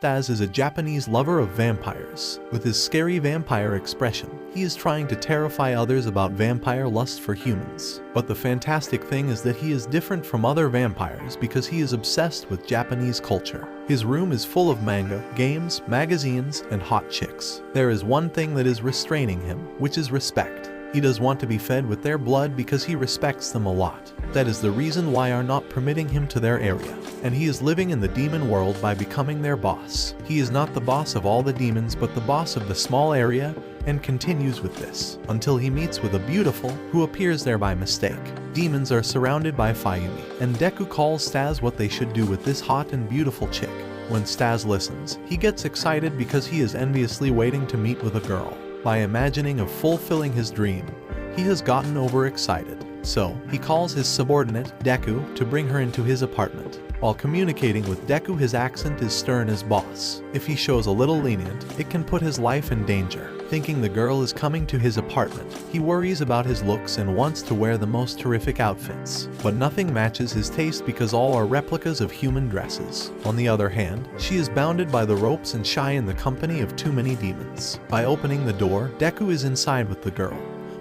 Staz is a Japanese lover of vampires. With his scary vampire expression, he is trying to terrify others about vampire lust for humans. But the fantastic thing is that he is different from other vampires because he is obsessed with Japanese culture. His room is full of manga, games, magazines, and hot chicks. There is one thing that is restraining him, which is respect. He does want to be fed with their blood because he respects them a lot. That is the reason why are not permitting him to their area. And he is living in the demon world by becoming their boss. He is not the boss of all the demons but the boss of the small area, and continues with this until he meets with a beautiful who appears there by mistake. Demons are surrounded by Fayumi, and Deku calls Staz what they should do with this hot and beautiful chick. When Staz listens, he gets excited because he is enviously waiting to meet with a girl. By imagining of fulfilling his dream, he has gotten overexcited. So, he calls his subordinate, Deku, to bring her into his apartment. While communicating with Deku, his accent is stern as boss. If he shows a little lenient, it can put his life in danger. Thinking the girl is coming to his apartment, he worries about his looks and wants to wear the most terrific outfits. But nothing matches his taste because all are replicas of human dresses. On the other hand, she is bounded by the ropes and shy in the company of too many demons. By opening the door, Deku is inside with the girl.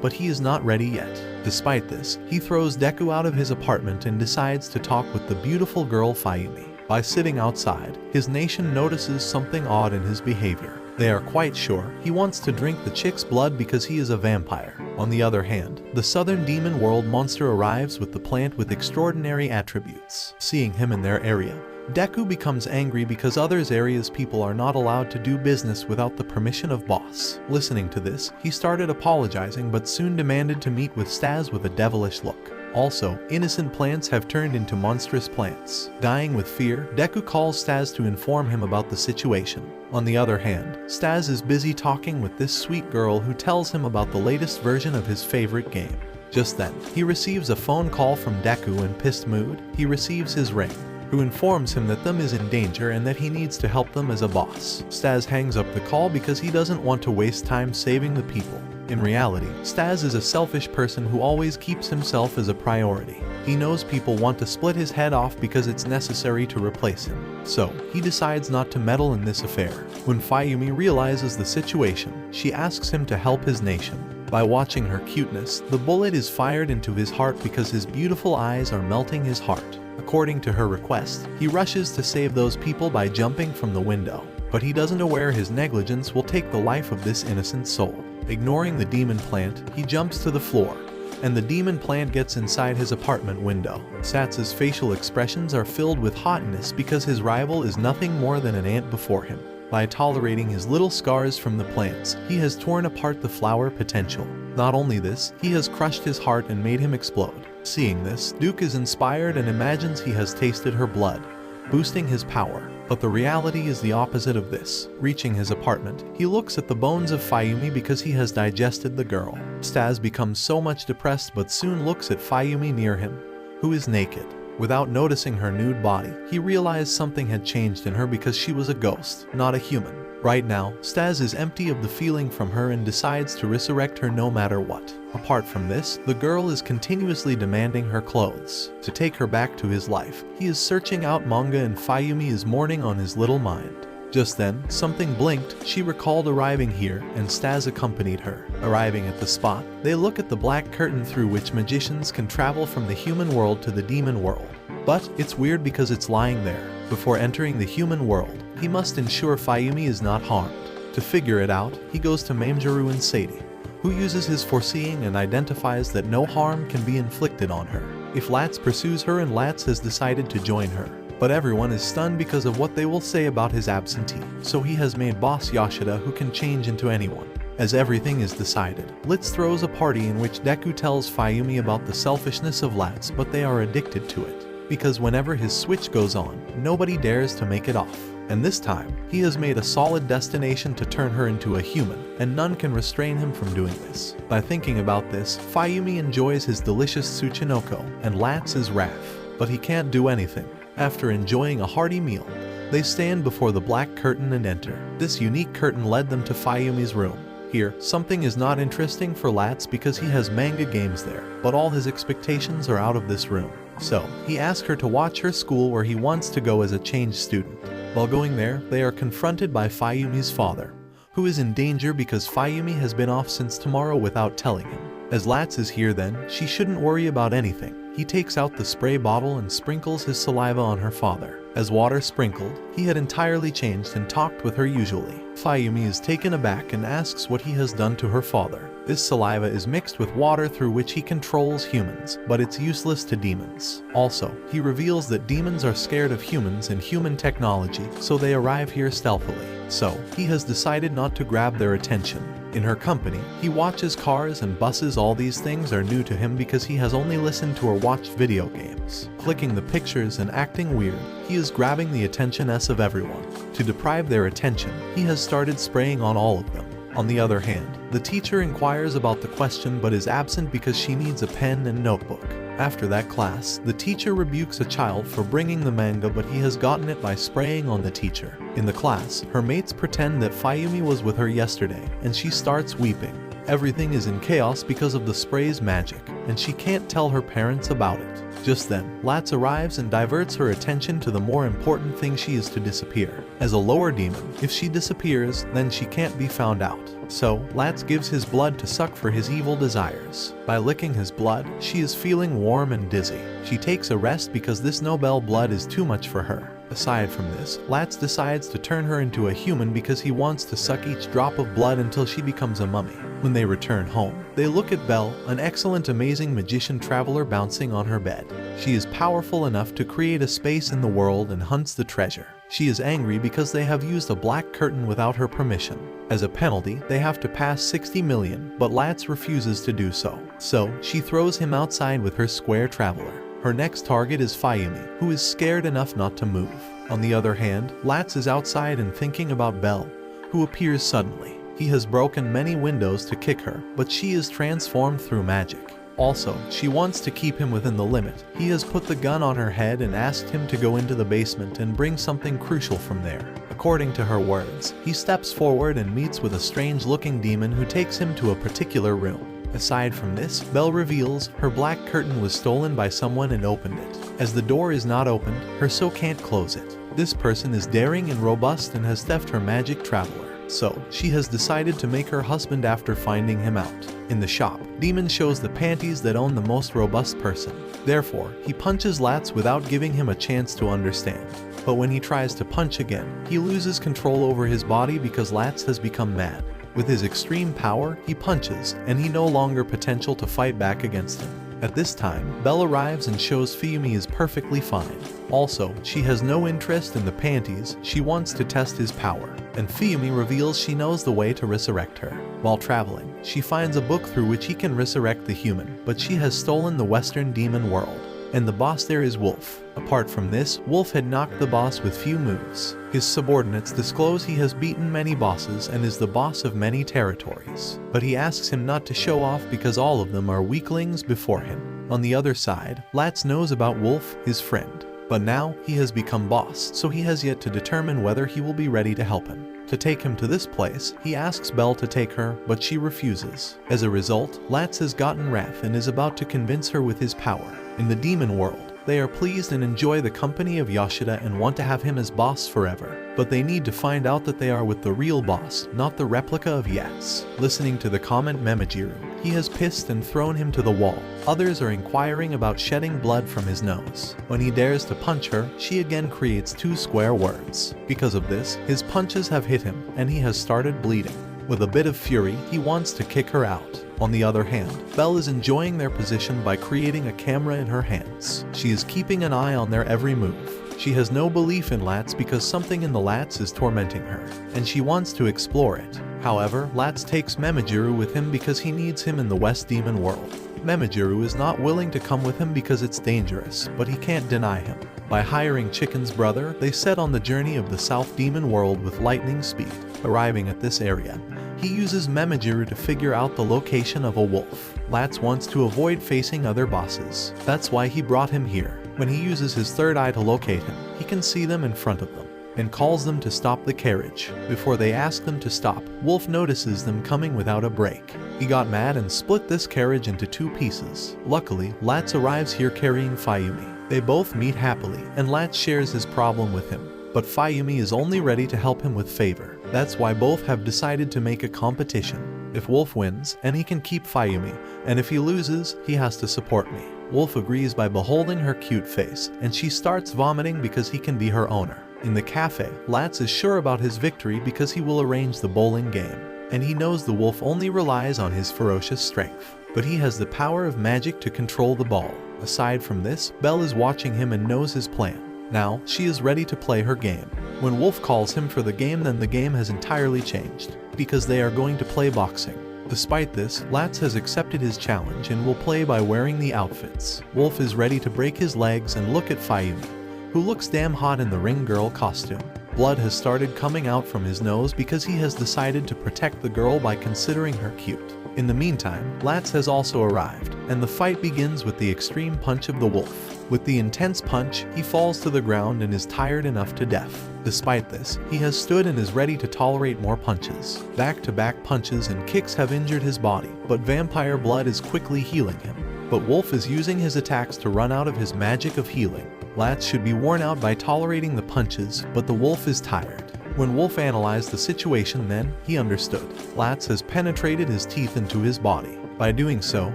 But he is not ready yet. Despite this, he throws Deku out of his apartment and decides to talk with the beautiful girl Fayumi. By sitting outside, his nation notices something odd in his behavior. They are quite sure he wants to drink the chick's blood because he is a vampire. On the other hand, the southern demon world monster arrives with the plant with extraordinary attributes. Seeing him in their area, Deku becomes angry because others' areas people are not allowed to do business without the permission of boss. Listening to this, he started apologizing but soon demanded to meet with Staz with a devilish look. Also, innocent plants have turned into monstrous plants. Dying with fear, Deku calls Staz to inform him about the situation. On the other hand, Staz is busy talking with this sweet girl who tells him about the latest version of his favorite game. Just then, he receives a phone call from Deku. In pissed mood, he receives his ring, who informs him that them is in danger and that he needs to help them as a boss. Staz hangs up the call because he doesn't want to waste time saving the people. In reality, Staz is a selfish person who always keeps himself as a priority. He knows people want to split his head off because it's necessary to replace him. So, he decides not to meddle in this affair. When Fayumi realizes the situation, she asks him to help his nation. By watching her cuteness, the bullet is fired into his heart because his beautiful eyes are melting his heart. According to her request, he rushes to save those people by jumping from the window. But he doesn't aware his negligence will take the life of this innocent soul. Ignoring the demon plant, he jumps to the floor, and the demon plant gets inside his apartment window. Sats's facial expressions are filled with hotness because his rival is nothing more than an ant before him. By tolerating his little scars from the plants, he has torn apart the flower potential. Not only this, he has crushed his heart and made him explode. Seeing this, Duke is inspired and imagines he has tasted her blood, boosting his power. But the reality is the opposite of this. Reaching his apartment, he looks at the bones of Fayumi because he has digested the girl. Staz becomes so much depressed but soon looks at Fayumi near him, who is naked. Without noticing her nude body, he realized something had changed in her because she was a ghost, not a human. Right now, Staz is empty of the feeling from her and decides to resurrect her no matter what. Apart from this, the girl is continuously demanding her clothes. To take her back to his life, he is searching out manga and Fayumi is mourning on his little mind. Just then, something blinked. She recalled arriving here, and Staz accompanied her. Arriving at the spot, they look at the black curtain through which magicians can travel from the human world to the demon world. But it's weird because it's lying there. Before entering the human world, he must ensure Fayumi is not harmed. To figure it out, he goes to Mamoru and Sadie, who uses his foreseeing and identifies that no harm can be inflicted on her. If Latz pursues her, and Latz has decided to join her. But everyone is stunned because of what they will say about his absentee. So he has made Boss Yoshida, who can change into anyone. As everything is decided, Litz throws a party in which Deku tells Fayumi about the selfishness of Latz, but they are addicted to it. Because whenever his switch goes on, nobody dares to make it off. And this time, he has made a solid destination to turn her into a human, and none can restrain him from doing this. By thinking about this, Fayumi enjoys his delicious Tsuchinoko, and Latz is wrath. But he can't do anything. After enjoying a hearty meal, they stand before the black curtain and enter. This unique curtain led them to Fayumi's room. Here, something is not interesting for Latz because he has manga games there, but all his expectations are out of this room. So, he asks her to watch her school where he wants to go as a change student. While going there, they are confronted by Fayumi's father, who is in danger because Fayumi has been off since tomorrow without telling him. As Lats is here then, she shouldn't worry about anything. He takes out the spray bottle and sprinkles his saliva on her father. As water sprinkled, he had entirely changed and talked with her usually. Fayumi is taken aback and asks what he has done to her father. This saliva is mixed with water through which he controls humans, but it's useless to demons. Also, he reveals that demons are scared of humans and human technology, so they arrive here stealthily. So, he has decided not to grab their attention. In her company, he watches cars and buses. All these things are new to him because he has only listened to or watched video games. Clicking the pictures and acting weird, he is grabbing the attention of everyone. To deprive their attention, he has started spraying on all of them. On the other hand, the teacher inquires about the question but is absent because she needs a pen and notebook. After that class, the teacher rebukes a child for bringing the manga, but he has gotten it by spraying on the teacher. In the class, her mates pretend that Fayumi was with her yesterday, and she starts weeping. Everything is in chaos because of the spray's magic, and she can't tell her parents about it. Just then, Lats arrives and diverts her attention to the more important thing: she is to disappear. As a lower demon, if she disappears, then she can't be found out. So, Lats gives his blood to suck for his evil desires. By licking his blood, she is feeling warm and dizzy. She takes a rest because this noble blood is too much for her. Aside from this, Lats decides to turn her into a human because he wants to suck each drop of blood until she becomes a mummy. When they return home, they look at Belle, an excellent amazing magician traveler bouncing on her bed. She is powerful enough to create a space in the world and hunts the treasure. She is angry because they have used a black curtain without her permission. As a penalty, they have to pass 60 million, but Lats refuses to do so. So, she throws him outside with her square traveler. Her next target is Fayumi, who is scared enough not to move. On the other hand, Lats is outside and thinking about Belle, who appears suddenly. He has broken many windows to kick her, but she is transformed through magic. Also, she wants to keep him within the limit. He has put the gun on her head and asked him to go into the basement and bring something crucial from there. According to her words, he steps forward and meets with a strange-looking demon who takes him to a particular room. Aside from this, Belle reveals her black curtain was stolen by someone and opened it. As the door is not opened, her so can't close it. This person is daring and robust and has theft her magic traveler. So, she has decided to make her husband after finding him out. In the shop, Demon shows the panties that own the most robust person. Therefore, he punches Lats without giving him a chance to understand. But when he tries to punch again, he loses control over his body because Lats has become mad. With his extreme power, he punches, and he no longer potential to fight back against him. At this time, Belle arrives and shows Fayumi is perfectly fine. Also, she has no interest in the panties, she wants to test his power. And Fayumi reveals she knows the way to resurrect her. While traveling, she finds a book through which he can resurrect the human, but she has stolen the Western demon world. And the boss there is Wolf. Apart from this, Wolf had knocked the boss with few moves. His subordinates disclose he has beaten many bosses and is the boss of many territories. But he asks him not to show off because all of them are weaklings before him. On the other side, Lats knows about Wolf, his friend. But now, he has become boss, so he has yet to determine whether he will be ready to help him. To take him to this place, he asks Belle to take her, but she refuses. As a result, Lats has gotten wrath and is about to convince her with his power. In the demon world, they are pleased and enjoy the company of Yoshida and want to have him as boss forever. But they need to find out that they are with the real boss, not the replica of Yats. Listening to the comment Memejiru, he has pissed and thrown him to the wall. Others are inquiring about shedding blood from his nose. When he dares to punch her, she again creates 2 square words. Because of this, his punches have hit him, and he has started bleeding. With a bit of fury, he wants to kick her out. On the other hand, Belle is enjoying their position by creating a camera in her hands. She is keeping an eye on their every move. She has no belief in Lats because something in the Lats is tormenting her, and she wants to explore it. However, Lats takes Memejiru with him because he needs him in the West Demon world. Memejiru is not willing to come with him because it's dangerous, but he can't deny him. By hiring Chicken's brother, they set on the journey of the South Demon world with lightning speed. Arriving at this area, he uses Memejiru to figure out the location of a wolf. Lats wants to avoid facing other bosses. That's why he brought him here. When he uses his third eye to locate him, he can see them in front of them and calls them to stop the carriage. Before they ask them to stop, Wolf notices them coming without a break. He got mad and split this carriage into 2 pieces. Luckily, Lats arrives here carrying Fayumi. They both meet happily, and Lats shares his problem with him. but Fayumi is only ready to help him with favor. That's why both have decided to make a competition. If Wolf wins, and he can keep Fayumi, and if he loses, he has to support me. Wolf agrees by beholding her cute face, and she starts vomiting because he can be her owner. In the cafe, Latz is sure about his victory because he will arrange the bowling game, and he knows the wolf only relies on his ferocious strength, but he has the power of magic to control the ball. Aside from this, Belle is watching him and knows his plan. Now, she is ready to play her game. When Wolf calls him for the game, then the game has entirely changed, because they are going to play boxing. Despite this, Latz has accepted his challenge and will play by wearing the outfits. Wolf is ready to break his legs and look at Fayumi, who looks damn hot in the ring girl costume. Blood has started coming out from his nose because he has decided to protect the girl by considering her cute. In the meantime, Latz has also arrived, and the fight begins with the extreme punch of the wolf. With the intense punch, he falls to the ground and is tired enough to death. Despite this, he has stood and is ready to tolerate more punches. Back-to-back punches and kicks have injured his body, but vampire blood is quickly healing him. But Wolf is using his attacks to run out of his magic of healing. Latz should be worn out by tolerating the punches, but the wolf is tired. When Wolf analyzed the situation, then he understood. Latz has penetrated his teeth into his body. By doing so,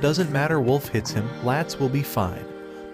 doesn't matter Wolf hits him, Latz will be fine.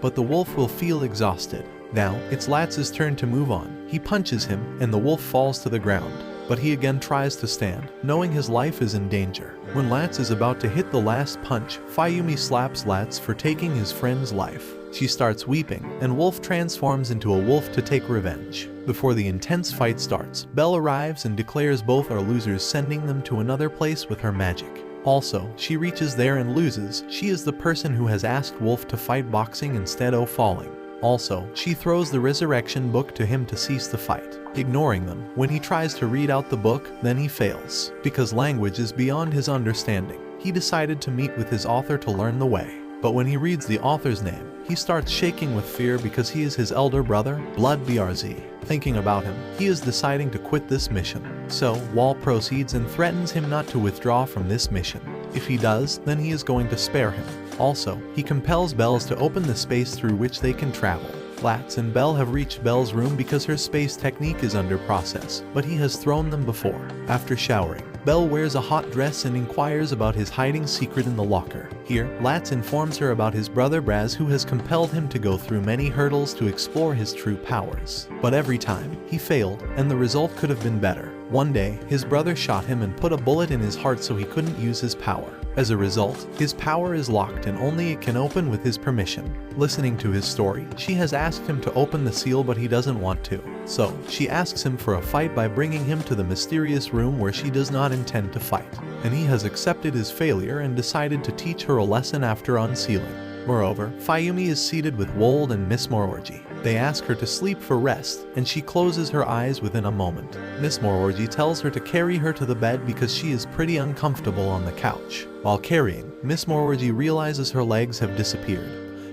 But the wolf will feel exhausted. Now, it's Latz's turn to move on. He punches him, and the wolf falls to the ground. But he again tries to stand, knowing his life is in danger. When Latz is about to hit the last punch, Fayumi slaps Latz for taking his friend's life. She starts weeping, and Wolf transforms into a wolf to take revenge. Before the intense fight starts, Belle arrives and declares both are losers, sending them to another place with her magic. Also, she reaches there and loses. She is the person who has asked Wolf to fight boxing instead of falling. Also, she throws the resurrection book to him to cease the fight, ignoring them. When he tries to read out the book, then he fails. Because language is beyond his understanding, he decided to meet with his author to learn the way. But when he reads the author's name, he starts shaking with fear because he is his elder brother, Blood BRZ. Thinking about him, he is deciding to quit this mission. So, Wall proceeds and threatens him not to withdraw from this mission. If he does, then he is going to spare him. Also, he compels Bells to open the space through which they can travel. Latz and Belle have reached Belle's room because her space technique is under process, but he has thrown them before. After showering, Belle wears a hot dress and inquires about his hiding secret in the locker. Here, Latz informs her about his brother Braz, who has compelled him to go through many hurdles to explore his true powers. But every time, he failed, and the result could have been better. One day, his brother shot him and put a bullet in his heart so he couldn't use his power. As a result, his power is locked and only it can open with his permission. Listening to his story, she has asked him to open the seal, but he doesn't want to. So, she asks him for a fight by bringing him to the mysterious room where she does not intend to fight. And he has accepted his failure and decided to teach her a lesson after unsealing. Moreover, Fayumi is seated with Wold and Miss Mororji. They ask her to sleep for rest, and she closes her eyes within a moment. Miss Mororji tells her to carry her to the bed because she is pretty uncomfortable on the couch. While carrying, Miss Mororji realizes her legs have disappeared,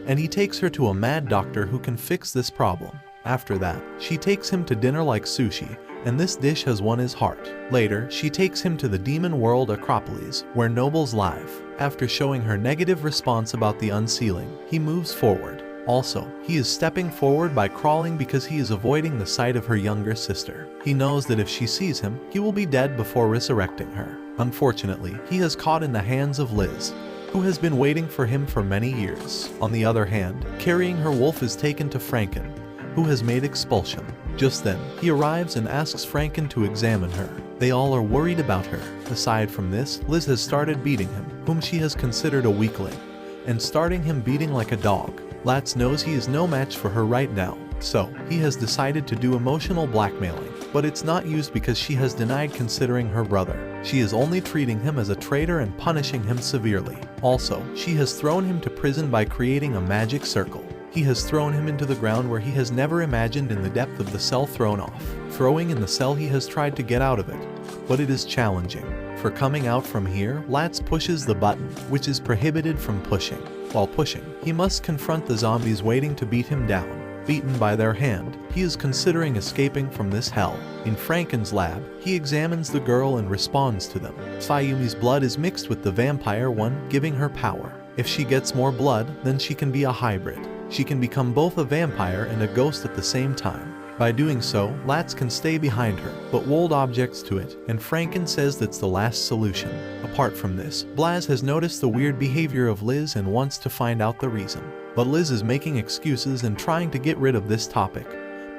and he takes her to a mad doctor who can fix this problem. After that, she takes him to dinner like sushi, and this dish has won his heart. Later, she takes him to the demon world Acropolis, where nobles live. After showing her negative response about the unsealing, he moves forward. Also, he is stepping forward by crawling because he is avoiding the sight of her younger sister. He knows that if she sees him, he will be dead before resurrecting her. Unfortunately, he is caught in the hands of Liz, who has been waiting for him for many years. On the other hand, carrying her wolf is taken to Franken, who has made expulsion. Just then, he arrives and asks Franken to examine her. They all are worried about her. Aside from this, Liz has started beating him, whom she has considered a weakling, and starting him beating like a dog. Latz knows he is no match for her right now, so he has decided to do emotional blackmailing, but it's not used because she has denied considering her brother. She is only treating him as a traitor and punishing him severely. Also, she has thrown him to prison by creating a magic circle. He has thrown him into the ground where he has never imagined in the depth of the cell thrown off. Throwing in the cell, he has tried to get out of it, but it is challenging. For coming out from here, Latz pushes the button, which is prohibited from pushing. While pushing, he must confront the zombies waiting to beat him down. Beaten by their hand, he is considering escaping from this hell. In Franken's lab, he examines the girl and responds to them. Fayumi's blood is mixed with the vampire one, giving her power. If she gets more blood, then she can be a hybrid. She can become both a vampire and a ghost at the same time. By doing so, Latz can stay behind her, but Wold objects to it, and Franken says that's the last solution. Apart from this, Blaz has noticed the weird behavior of Liz and wants to find out the reason. But Liz is making excuses and trying to get rid of this topic,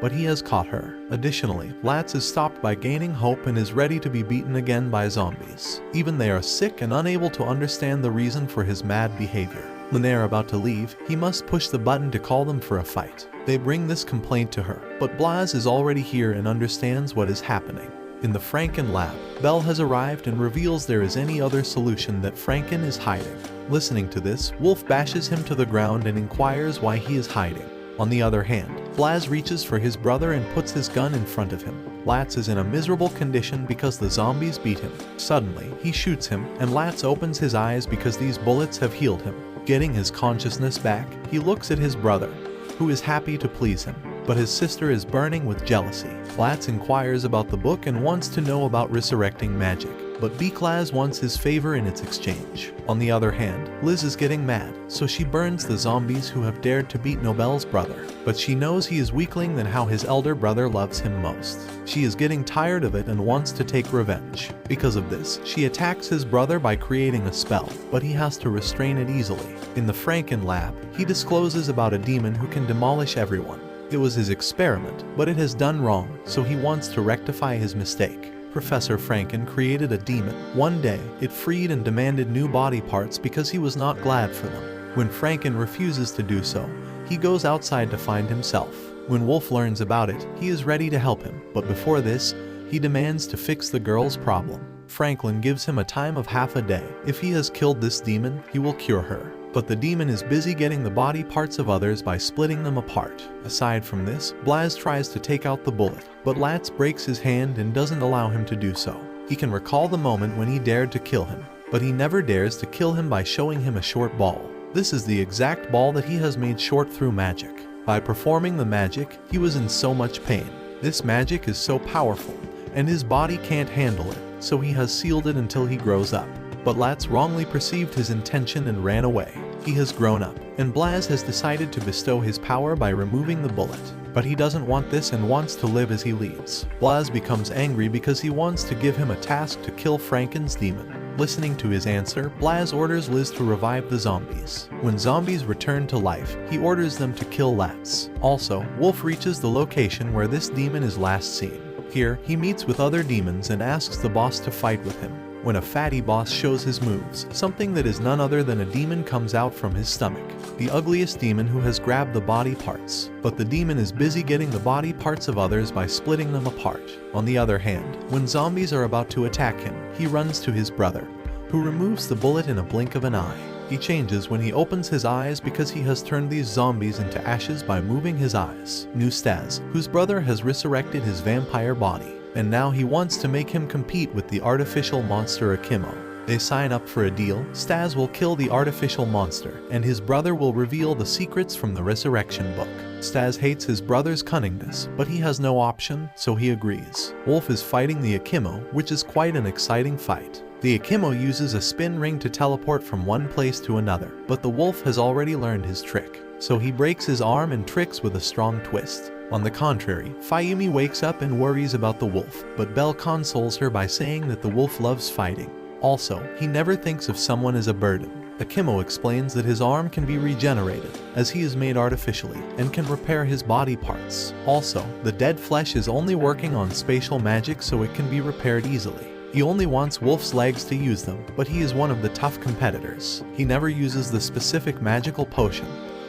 but he has caught her. Additionally, Latz is stopped by gaining hope and is ready to be beaten again by zombies. Even they are sick and unable to understand the reason for his mad behavior. When they are about to leave, he must push the button to call them for a fight. They bring this complaint to her, but Blaz is already here and understands what is happening. In the Franken lab, Belle has arrived and reveals there is any other solution that Franken is hiding. Listening to this, Wolf bashes him to the ground and inquires why he is hiding. On the other hand, Blaz reaches for his brother and puts his gun in front of him. Latz is in a miserable condition because the zombies beat him. Suddenly, he shoots him, and Latz opens his eyes because these bullets have healed him. Getting his consciousness back, he looks at his brother, who is happy to please him, but his sister is burning with jealousy. Latz inquires about the book and wants to know about resurrecting magic, but Beklaz wants his favor in its exchange. On the other hand, Liz is getting mad, so she burns the zombies who have dared to beat Nobel's brother, but she knows he is weakling than how his elder brother loves him most. She is getting tired of it and wants to take revenge. Because of this, she attacks his brother by creating a spell, but he has to restrain it easily. In the Franken lab, he discloses about a demon who can demolish everyone. It was his experiment, but it has done wrong, so he wants to rectify his mistake. Professor Franken created a demon. One day, it freed and demanded new body parts because he was not glad for them. When Franken refuses to do so, he goes outside to find himself. When Wolf learns about it, he is ready to help him, but before this, he demands to fix the girl's problem. Franklin gives him a time of half a day. If he has killed this demon, he will cure her. But the demon is busy getting the body parts of others by splitting them apart. Aside from this, Blaz tries to take out the bullet, but Latz breaks his hand and doesn't allow him to do so. He can recall the moment when he dared to kill him, but he never dares to kill him by showing him a short ball. This is the exact ball that he has made short through magic. By performing the magic, he was in so much pain. This magic is so powerful, and his body can't handle it, so he has sealed it until he grows up. But Latz wrongly perceived his intention and ran away. He has grown up, and Blaz has decided to bestow his power by removing the bullet. But he doesn't want this and wants to live as he leads. Blaz becomes angry because he wants to give him a task to kill Franken's demon. Listening to his answer, Blaz orders Liz to revive the zombies. When zombies return to life, he orders them to kill Latz. Also, Wolf reaches the location where this demon is last seen. Here, he meets with other demons and asks the boss to fight with him. When a fatty boss shows his moves, something that is none other than a demon comes out from his stomach. The ugliest demon who has grabbed the body parts. But the demon is busy getting the body parts of others by splitting them apart. On the other hand, when zombies are about to attack him, he runs to his brother, who removes the bullet in a blink of an eye. He changes when he opens his eyes because he has turned these zombies into ashes by moving his eyes. New Staz, whose brother has resurrected his vampire body, and now he wants to make him compete with the artificial monster Akimo. They sign up for a deal. Staz will kill the artificial monster, and his brother will reveal the secrets from the resurrection book. Staz hates his brother's cunningness, but he has no option, so he agrees. Wolf is fighting the Akimo, which is quite an exciting fight. The Akimo uses a spin ring to teleport from one place to another, but the wolf has already learned his trick, so he breaks his arm and tricks with a strong twist. On the contrary, Fayumi wakes up and worries about the wolf, but Belle consoles her by saying that the wolf loves fighting. Also, he never thinks of someone as a burden. Akimo explains that his arm can be regenerated, as he is made artificially, and can repair his body parts. Also, the dead flesh is only working on spatial magic so it can be repaired easily. He only wants Wolf's legs to use them, but he is one of the tough competitors. He never uses the specific magical potion,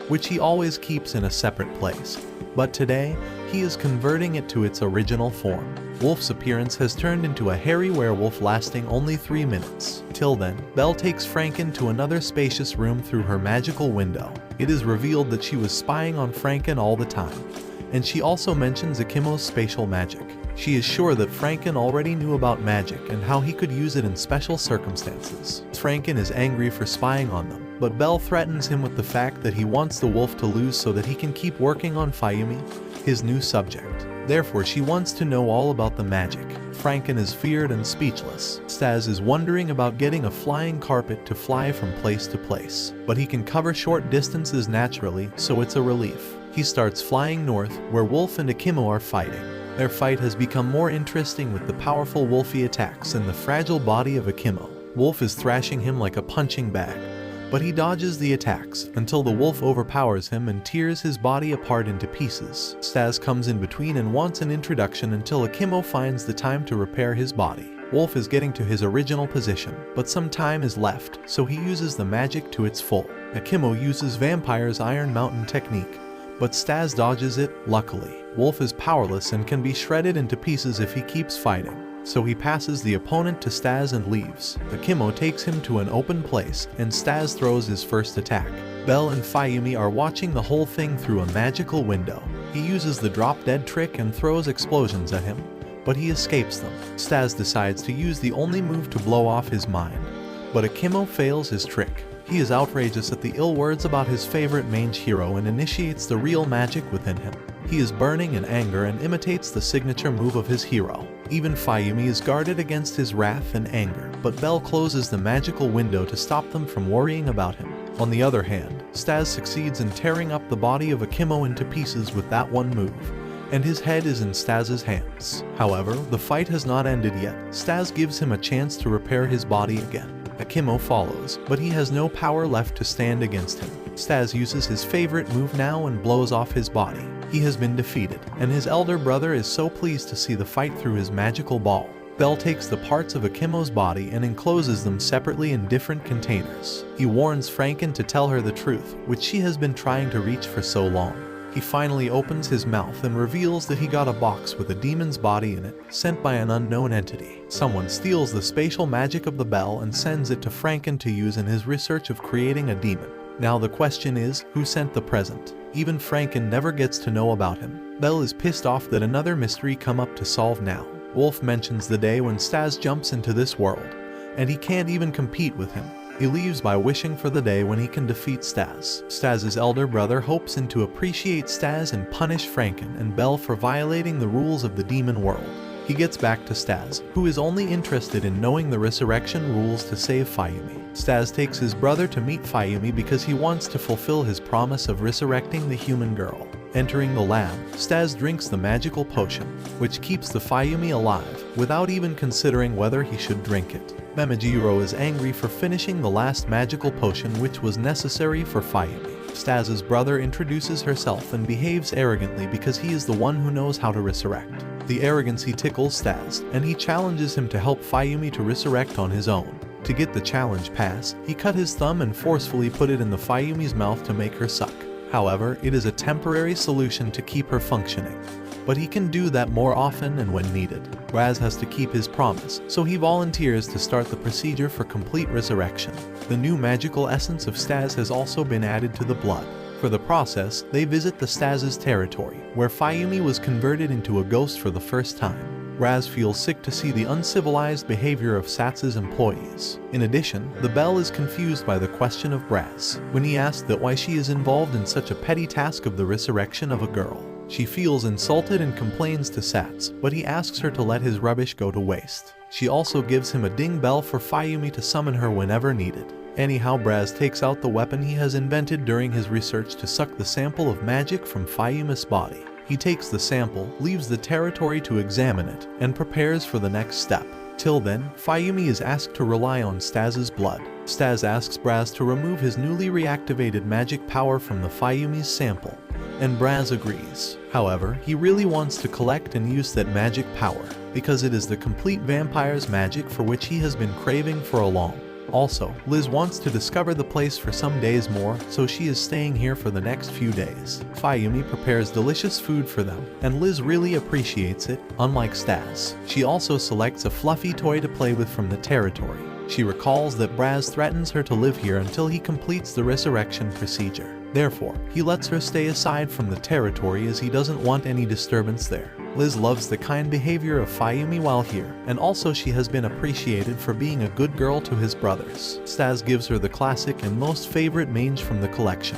which he always keeps in a separate place. But today, he is converting it to its original form. Wolf's appearance has turned into a hairy werewolf lasting only 3 minutes. Till then, Belle takes Franken to another spacious room through her magical window. It is revealed that she was spying on Franken all the time, and she also mentions Akimo's spatial magic. She is sure that Franken already knew about magic and how he could use it in special circumstances. Franken is angry for spying on them, but Belle threatens him with the fact that he wants the wolf to lose so that he can keep working on Fayumi, his new subject. Therefore, she wants to know all about the magic. Franken is feared and speechless. Staz is wondering about getting a flying carpet to fly from place to place, but he can cover short distances naturally, so it's a relief. He starts flying north, where Wolf and Akimo are fighting. Their fight has become more interesting with the powerful Wolfie attacks and the fragile body of Akimo. Wolf is thrashing him like a punching bag, but he dodges the attacks until the wolf overpowers him and tears his body apart into pieces. Stas comes in between and wants an introduction until Akimo finds the time to repair his body. Wolf is getting to his original position, but some time is left, so he uses the magic to its full. Akimo uses Vampire's Iron Mountain technique, but Stas dodges it. Luckily, Wolf is powerless and can be shredded into pieces if he keeps fighting, so he passes the opponent to Stas and leaves. Akimo takes him to an open place and Stas throws his first attack. Belle and Fayumi are watching the whole thing through a magical window. He uses the drop dead trick and throws explosions at him, but he escapes them. Stas decides to use the only move to blow off his mind, but Akimo fails his trick. He is outrageous at the ill words about his favorite mage hero and initiates the real magic within him. He is burning in anger and imitates the signature move of his hero. Even Fayumi is guarded against his wrath and anger, but Belle closes the magical window to stop them from worrying about him. On the other hand, Stas succeeds in tearing up the body of Akimo into pieces with that one move, and his head is in Stas's hands. However, the fight has not ended yet. Stas gives him a chance to repair his body again. Akimo follows, but he has no power left to stand against him. Stas uses his favorite move now and blows off his body. He has been defeated, and his elder brother is so pleased to see the fight through his magical ball. Belle takes the parts of Akimo's body and encloses them separately in different containers. He warns Franken to tell her the truth, which she has been trying to reach for so long. He finally opens his mouth and reveals that he got a box with a demon's body in it, sent by an unknown entity. Someone steals the spatial magic of the bell and sends it to Franken to use in his research of creating a demon. Now the question is, who sent the present? Even Franken never gets to know about him. Belle is pissed off that another mystery come up to solve now. Wolf mentions the day when Stas jumps into this world, and he can't even compete with him. He leaves by wishing for the day when he can defeat Stas. Stas's elder brother hopes to appreciate Stas and punish Franken and Belle for violating the rules of the demon world. He gets back to Stas, who is only interested in knowing the resurrection rules to save Fayumi. Stas takes his brother to meet Fayumi because he wants to fulfill his promise of resurrecting the human girl. Entering the lab, Stas drinks the magical potion, which keeps the Fayumi alive, without even considering whether he should drink it. Memejiro is angry for finishing the last magical potion which was necessary for Fayumi. Stas's brother introduces herself and behaves arrogantly because he is the one who knows how to resurrect. The arrogancy tickles Stas, and he challenges him to help Fayumi to resurrect on his own. To get the challenge pass, he cut his thumb and forcefully put it in the Fayumi's mouth to make her suck. However, it is a temporary solution to keep her functioning, but he can do that more often and when needed. Raz has to keep his promise, so he volunteers to start the procedure for complete resurrection. The new magical essence of Stas has also been added to the blood. For the process, they visit the Stas's territory, where Fayumi was converted into a ghost for the first time. Raz feels sick to see the uncivilized behavior of Sats's employees. In addition, the Belle is confused by the question of Raz, when he asks that why she is involved in such a petty task of the resurrection of a girl. She feels insulted and complains to Sats, but he asks her to let his rubbish go to waste. She also gives him a ding bell for Fayumi to summon her whenever needed. Anyhow, Braz takes out the weapon he has invented during his research to suck the sample of magic from Fayumi's body. He takes the sample, leaves the territory to examine it, and prepares for the next step. Till then, Fayumi is asked to rely on Stas's blood. Stas asks Braz to remove his newly reactivated magic power from the Fayumi's sample, and Braz agrees. However, he really wants to collect and use that magic power, because it is the complete vampire's magic for which he has been craving for a long. Also, Liz wants to discover the place for some days more, so she is staying here for the next few days. Fayumi prepares delicious food for them, and Liz really appreciates it, unlike Stas. She also selects a fluffy toy to play with from the territory. She recalls that Braz threatens her to live here until he completes the resurrection procedure. Therefore, he lets her stay aside from the territory as he doesn't want any disturbance there. Liz loves the kind behavior of Fayumi while here, and also she has been appreciated for being a good girl to his brothers. Stas gives her the classic and most favorite mange from the collection,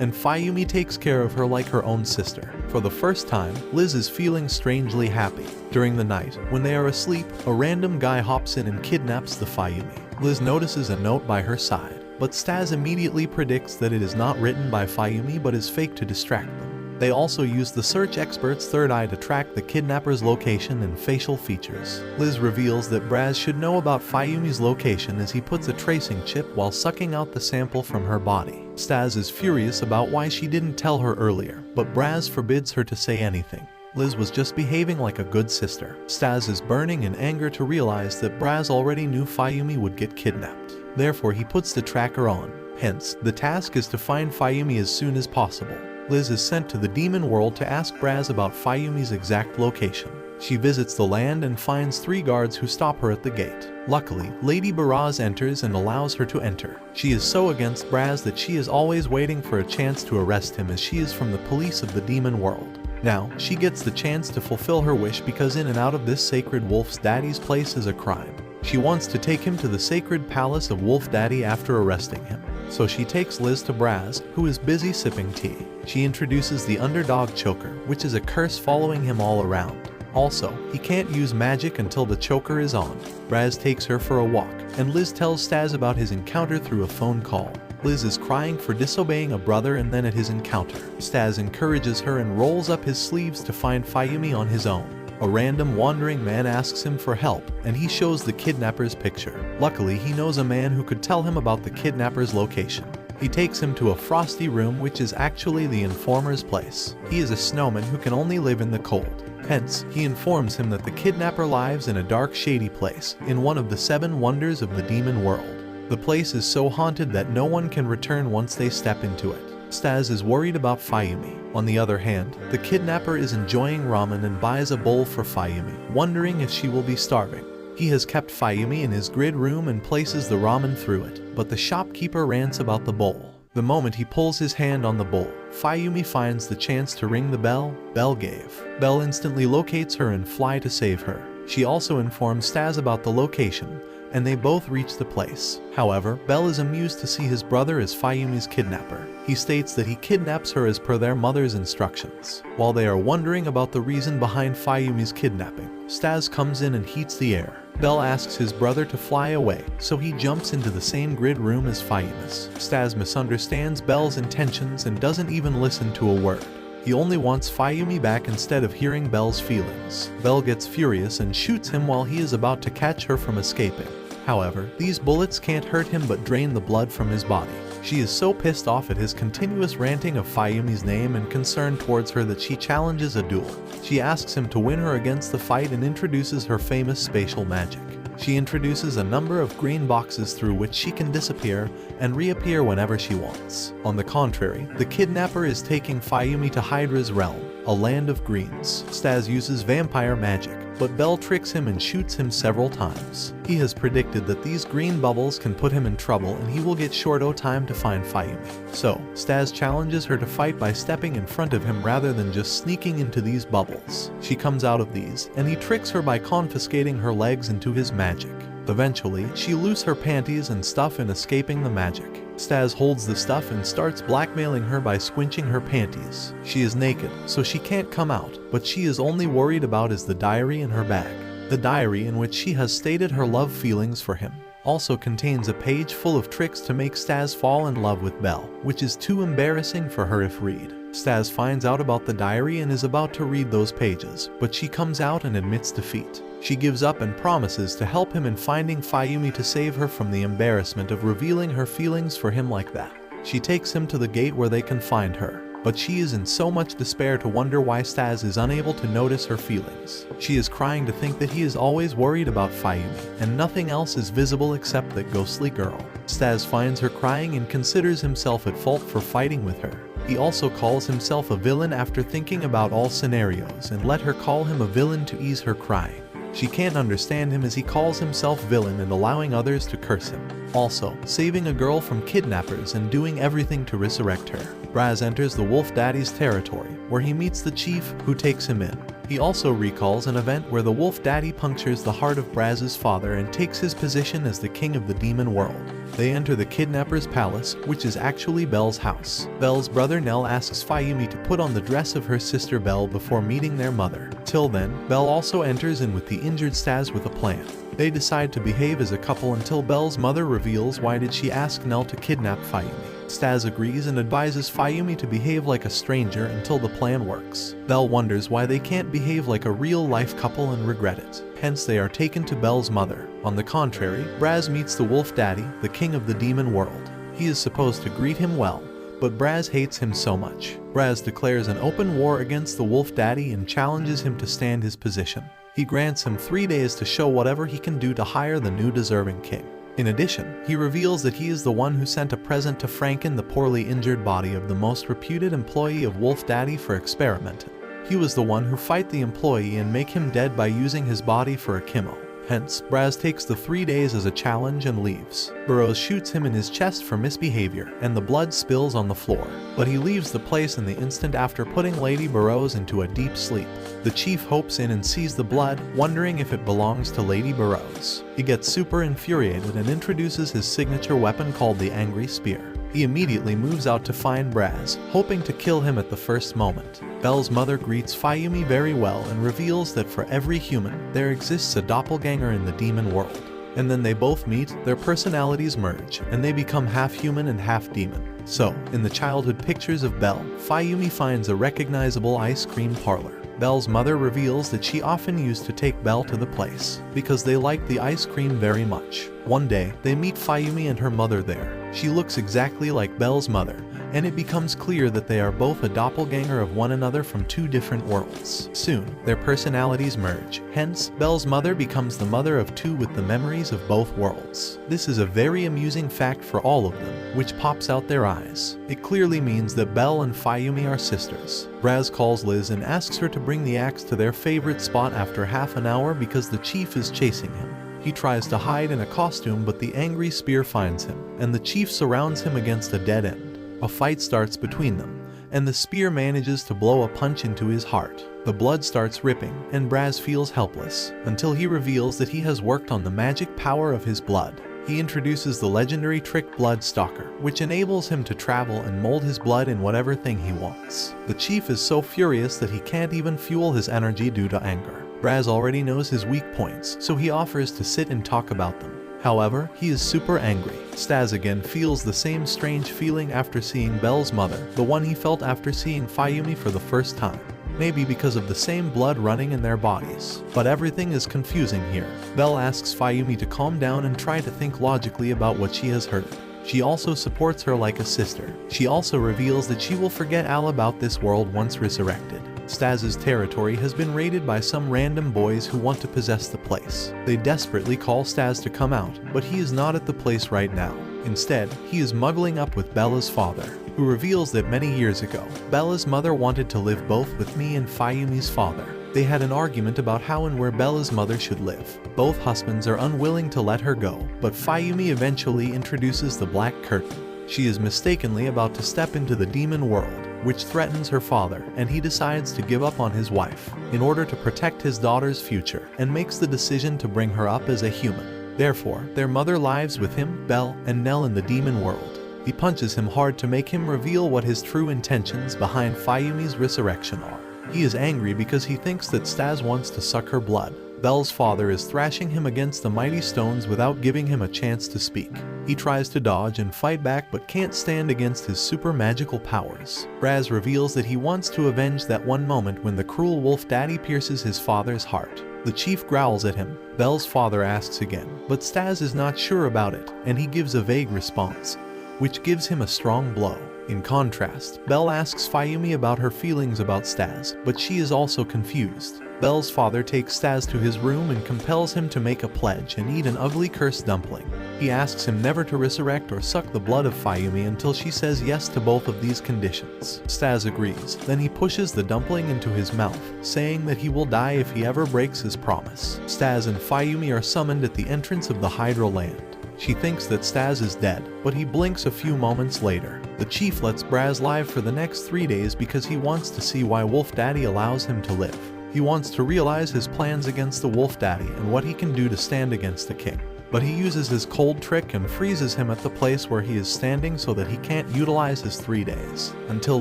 and Fayumi takes care of her like her own sister. For the first time, Liz is feeling strangely happy. During the night, when they are asleep, a random guy hops in and kidnaps the Fayumi. Liz notices a note by her side, but Stas immediately predicts that it is not written by Fayumi but is fake to distract them. They also use the search expert's third eye to track the kidnapper's location and facial features. Liz reveals that Braz should know about Fayumi's location as he puts a tracing chip while sucking out the sample from her body. Stas is furious about why she didn't tell her earlier, but Braz forbids her to say anything. Liz was just behaving like a good sister. Stas is burning in anger to realize that Braz already knew Fayumi would get kidnapped. Therefore, he puts the tracker on. Hence, the task is to find Fayumi as soon as possible. Liz is sent to the demon world to ask Braz about Fayumi's exact location. She visits the land and finds 3 guards who stop her at the gate. Luckily, Lady Baraz enters and allows her to enter. She is so against Braz that she is always waiting for a chance to arrest him as she is from the police of the demon world. Now, she gets the chance to fulfill her wish because in and out of this sacred Wolf's Daddy's place is a crime. She wants to take him to the sacred palace of Wolf Daddy after arresting him. So she takes Liz to Braz, who is busy sipping tea. She introduces the underdog choker, which is a curse following him all around. Also, he can't use magic until the choker is on. Braz takes her for a walk, and Liz tells Stas about his encounter through a phone call. Liz is crying for disobeying a brother and then at his encounter. Stas encourages her and rolls up his sleeves to find Fayumi on his own. A random wandering man asks him for help, and he shows the kidnapper's picture. Luckily, he knows a man who could tell him about the kidnapper's location. He takes him to a frosty room which is actually the informer's place. He is a snowman who can only live in the cold. Hence, he informs him that the kidnapper lives in a dark shady place, in one of the 7 wonders of the demon world. The place is so haunted that no one can return once they step into it. Stas is worried about Fayumi. On the other hand, the kidnapper is enjoying ramen and buys a bowl for Fayumi, wondering if she will be starving. He has kept Fayumi in his grid room and places the ramen through it, but the shopkeeper rants about the bowl. The moment he pulls his hand on the bowl, Fayumi finds the chance to ring the bell Bell gave. Bell instantly locates her and fly to save her. She also informs Stas about the location, and they both reach the place. However, Bell is amused to see his brother as Fayumi's kidnapper. He states that he kidnaps her as per their mother's instructions. While they are wondering about the reason behind Fayumi's kidnapping, Stas comes in and heats the air. Bell asks his brother to fly away, so he jumps into the same grid room as Fayumi's. Stas misunderstands Bell's intentions and doesn't even listen to a word. He only wants Fayumi back instead of hearing Bell's feelings. Bell gets furious and shoots him while he is about to catch her from escaping. However, these bullets can't hurt him but drain the blood from his body. She is so pissed off at his continuous ranting of Fayumi's name and concern towards her that she challenges a duel. She asks him to win her against the fight and introduces her famous spatial magic. She introduces a number of green boxes through which she can disappear and reappear whenever she wants. On the contrary, the kidnapper is taking Fayumi to Hydra's realm, a land of greens. Stas uses vampire magic, but Bell tricks him and shoots him several times. He has predicted that these green bubbles can put him in trouble and he will get short time to find Fayumi. So, Stas challenges her to fight by stepping in front of him rather than just sneaking into these bubbles. She comes out of these, and he tricks her by confiscating her legs into his magic. Eventually, she looses her panties and stuff in escaping the magic. Stas holds the stuff and starts blackmailing her by squinching her panties. She is naked, so she can't come out, but she is only worried about is the diary in her bag. The diary in which she has stated her love feelings for him also contains a page full of tricks to make Stas fall in love with Bell, which is too embarrassing for her if read. Stas finds out about the diary and is about to read those pages, but she comes out and admits defeat. She gives up and promises to help him in finding Fayumi to save her from the embarrassment of revealing her feelings for him like that. She takes him to the gate where they can find her, but she is in so much despair to wonder why Stas is unable to notice her feelings. She is crying to think that he is always worried about Fayumi, and nothing else is visible except that ghostly girl. Stas finds her crying and considers himself at fault for fighting with her. He also calls himself a villain after thinking about all scenarios and let her call him a villain to ease her crying. She can't understand him as he calls himself villain and allowing others to curse him. Also, saving a girl from kidnappers and doing everything to resurrect her. Braz enters the Wolf Daddy's territory, where he meets the chief, who takes him in. He also recalls an event where the Wolf Daddy punctures the heart of Braz's father and takes his position as the king of the demon world. They enter the kidnapper's palace, which is actually Bell's house. Bell's brother Nell asks Fayumi to put on the dress of her sister Bell before meeting their mother. Till then, Bell also enters in with the injured Stas with a plan. They decide to behave as a couple until Bell's mother reveals why did she ask Nell to kidnap Fayumi. Stas agrees and advises Fayumi to behave like a stranger until the plan works. Belle wonders why they can't behave like a real-life couple and regret it. Hence they are taken to Belle's mother. On the contrary, Braz meets the Wolf Daddy, the king of the demon world. He is supposed to greet him well, but Braz hates him so much. Braz declares an open war against the Wolf Daddy and challenges him to stand his position. He grants him 3 days to show whatever he can do to hire the new deserving king. In addition, he reveals that he is the one who sent a present to Franken, the poorly injured body of the most reputed employee of Wolf Daddy, for experimenting. He was the one who fight the employee and make him dead by using his body for a chemo. Hence, Braz takes the 3 days as a challenge and leaves. Burroughs shoots him in his chest for misbehavior, and the blood spills on the floor. But he leaves the place in the instant after putting Lady Burroughs into a deep sleep. The chief hopes in and sees the blood, wondering if it belongs to Lady Burroughs. He gets super infuriated and introduces his signature weapon called the Angry Spear. He immediately moves out to find Braz, hoping to kill him at the first moment. Belle's mother greets Fayumi very well and reveals that for every human, there exists a doppelganger in the demon world. And then they both meet, their personalities merge, and they become half human and half demon. So, in the childhood pictures of Belle, Fayumi finds a recognizable ice cream parlor. Belle's mother reveals that she often used to take Belle to the place, because they liked the ice cream very much. One day, they meet Fayumi and her mother there. She looks exactly like Belle's mother, and it becomes clear that they are both a doppelganger of one another from 2 different worlds. Soon, their personalities merge. Hence, Belle's mother becomes the mother of 2 with the memories of both worlds. This is a very amusing fact for all of them, which pops out their eyes. It clearly means that Belle and Fayumi are sisters. Braz calls Liz and asks her to bring the axe to their favorite spot after half an hour because the chief is chasing him. He tries to hide in a costume, but the angry spear finds him, and the chief surrounds him against a dead end. A fight starts between them, and the spear manages to blow a punch into his heart. The blood starts ripping, and Braz feels helpless, until he reveals that he has worked on the magic power of his blood. He introduces the legendary trick Blood Stalker, which enables him to travel and mold his blood in whatever thing he wants. The chief is so furious that he can't even fuel his energy due to anger. Braz already knows his weak points, so he offers to sit and talk about them. However, he is super angry. Stas again feels the same strange feeling after seeing Belle's mother, the one he felt after seeing Fayumi for the first time. Maybe because of the same blood running in their bodies. But everything is confusing here. Belle asks Fayumi to calm down and try to think logically about what she has heard. She also supports her like a sister. She also reveals that she will forget all about this world once resurrected. Stas's territory has been raided by some random boys who want to possess the place. They desperately call Stas to come out, but he is not at the place right now. Instead, he is muggling up with Bella's father, who reveals that many years ago, Bella's mother wanted to live both with me and Fayumi's father. They had an argument about how and where Bella's mother should live. Both husbands are unwilling to let her go, but Fayumi eventually introduces the Black Curtain. She is mistakenly about to step into the demon world, which threatens her father, and he decides to give up on his wife in order to protect his daughter's future, and makes the decision to bring her up as a human. Therefore, their mother lives with him, Belle, and Nell in the demon world. He punches him hard to make him reveal what his true intentions behind Fayumi's resurrection are. He is angry because he thinks that Stas wants to suck her blood. Belle's father is thrashing him against the mighty stones without giving him a chance to speak. He tries to dodge and fight back but can't stand against his super magical powers. Braz reveals that he wants to avenge that one moment when the cruel wolf daddy pierces his father's heart. The chief growls at him. Belle's father asks again, but Stas is not sure about it, and he gives a vague response, which gives him a strong blow. In contrast, Belle asks Fayumi about her feelings about Stas, but she is also confused. Belle's father takes Stas to his room and compels him to make a pledge and eat an ugly cursed dumpling. He asks him never to resurrect or suck the blood of Fayumi until she says yes to both of these conditions. Stas agrees, then he pushes the dumpling into his mouth, saying that he will die if he ever breaks his promise. Stas and Fayumi are summoned at the entrance of the Hydro Land. She thinks that Stas is dead, but he blinks a few moments later. The chief lets Braz live for the next 3 days because he wants to see why Wolf Daddy allows him to live. He wants to realize his plans against the Wolf Daddy and what he can do to stand against the king. But he uses his cold trick and freezes him at the place where he is standing so that he can't utilize his 3 days. Until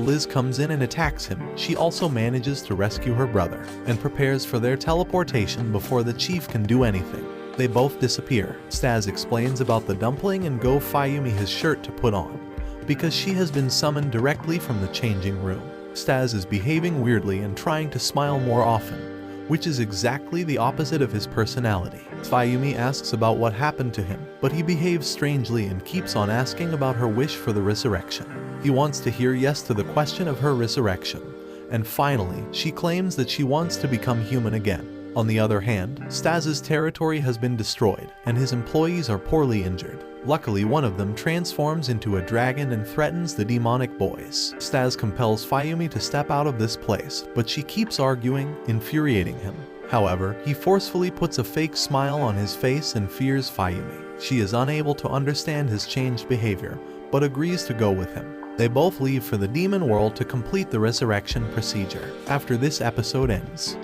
Liz comes in and attacks him, she also manages to rescue her brother, and prepares for their teleportation before the chief can do anything. They both disappear. Stas explains about the dumpling and gives Fayumi his shirt to put on. because she has been summoned directly from the changing room. Stas is behaving weirdly and trying to smile more often, which is exactly the opposite of his personality. Fayumi asks about what happened to him, but he behaves strangely and keeps on asking about her wish for the resurrection. He wants to hear yes to the question of her resurrection, and finally, she claims that she wants to become human again. On the other hand, Stas's territory has been destroyed, and his employees are poorly injured. Luckily, one of them transforms into a dragon and threatens the demonic boys. Stas compels Fayumi to step out of this place, but she keeps arguing, infuriating him. However, he forcefully puts a fake smile on his face and fears Fayumi. She is unable to understand his changed behavior, but agrees to go with him. They both leave for the demon world to complete the resurrection procedure. After this episode ends,